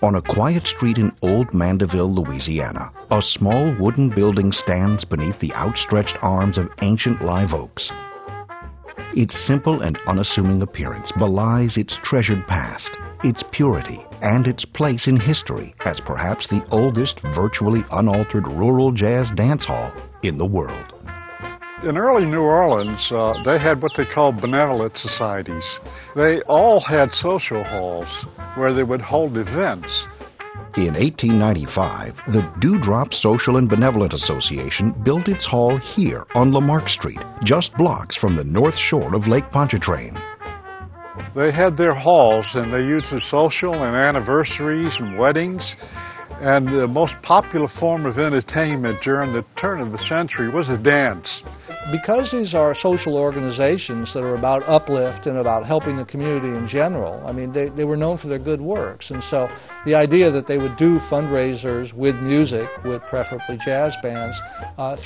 On a quiet street in old Mandeville, Louisiana, a small wooden building stands beneath the outstretched arms of ancient live oaks. Its simple and unassuming appearance belies its treasured past, its purity, and its place in history as perhaps the oldest virtually unaltered rural jazz dance hall in the world. In early New Orleans, they had what they called benevolent societies. They all had social halls where they would hold events. In 1895, the Dewdrop Social and Benevolent Association built its hall here on Lamarck Street, just blocks from the north shore of Lake Pontchartrain. They had their halls, and they used for social and anniversaries and weddings. And the most popular form of entertainment during the turn of the century was a dance. Because these are social organizations that are about uplift and about helping the community in general, I mean, they were known for their good works. And so the idea that they would do fundraisers with music, with preferably jazz bands,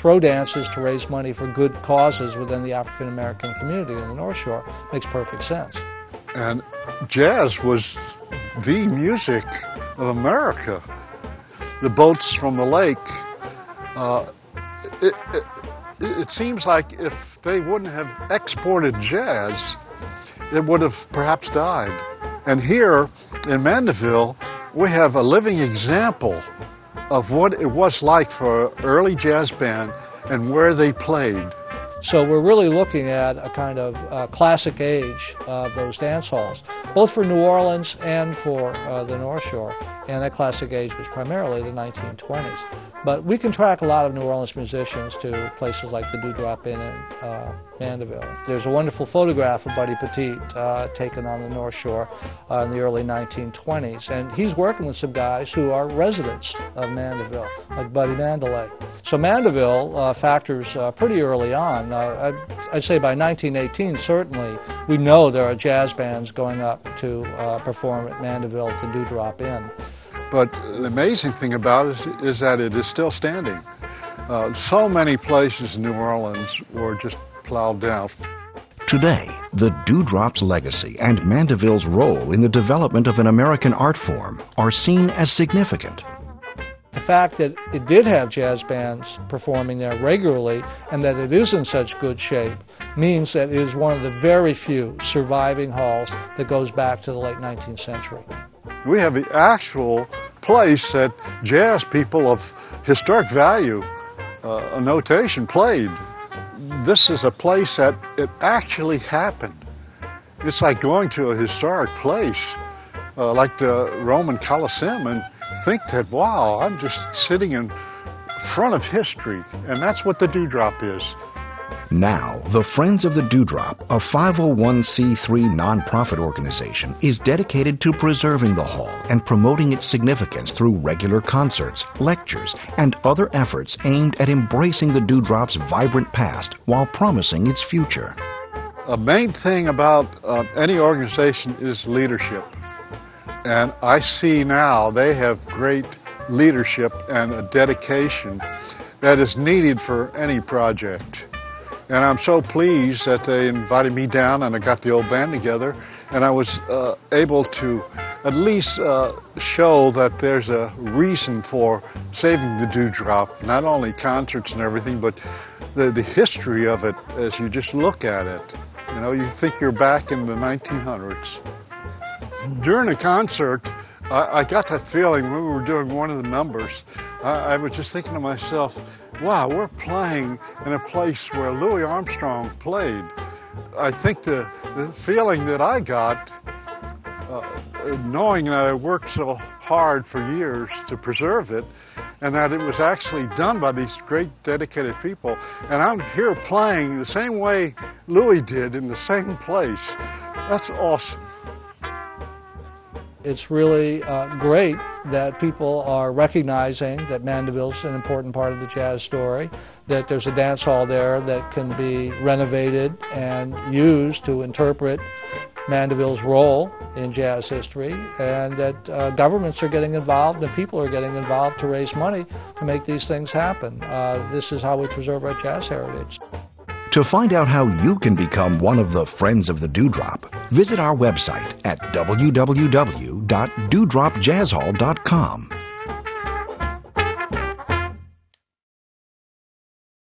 throw dances to raise money for good causes within the African American community in the North Shore makes perfect sense. And jazz was the music of America. The boats from the lake, it seems like if they wouldn't have exported jazz, it would have perhaps died. And here in Mandeville, we have a living example of what it was like for an early jazz band and where they played. So we're really looking at a kind of classic age of those dance halls, both for New Orleans and for the North Shore. And that classic age was primarily the 1920s. But we can track a lot of New Orleans musicians to places like the Dewdrop Inn in Mandeville. There's a wonderful photograph of Buddy Petit taken on the North Shore in the early 1920s. And he's working with some guys who are residents of Mandeville, like Buddy Mandalay. So Mandeville factors pretty early on. I'd say by 1918, certainly, we know there are jazz bands going up to perform at Mandeville at the Dewdrop Inn. But the amazing thing about it is that it is still standing. So many places in New Orleans were just plowed down. Today, the Dewdrop's legacy and Mandeville's role in the development of an American art form are seen as significant. The fact that it did have jazz bands performing there regularly and that it is in such good shape means that it is one of the very few surviving halls that goes back to the late 19th century. We have the actual place that jazz people of historic value, a notation, played. This is a place that it actually happened. It's like going to a historic place, like the Roman Colosseum, and think that, wow, I'm just sitting in front of history. And that's what the Dewdrop is. Now, the Friends of the Dewdrop, a 501c3 nonprofit organization, is dedicated to preserving the hall and promoting its significance through regular concerts, lectures, and other efforts aimed at embracing the Dewdrop's vibrant past while promising its future. A main thing about any organization is leadership. And I see now they have great leadership and a dedication that is needed for any project. And I'm so pleased that they invited me down and I got the old band together and I was able to at least show that there's a reason for saving the Dewdrop, not only concerts and everything, but the history of it as you just look at it. You know, you think you're back in the 1900s. During the concert, I got that feeling when we were doing one of the numbers. I was just thinking to myself, wow, we're playing in a place where Louis Armstrong played. I think the feeling that I got, knowing that I worked so hard for years to preserve it, and that it was actually done by these great dedicated people, and I'm here playing the same way Louis did in the same place. That's awesome. It's really great that people are recognizing that Mandeville's an important part of the jazz story, that there's a dance hall there that can be renovated and used to interpret Mandeville's role in jazz history, and that governments are getting involved and people are getting involved to raise money to make these things happen. This is how we preserve our jazz heritage. To find out how you can become one of the Friends of the Dewdrop, visit our website at www.dewdropjazzhall.com.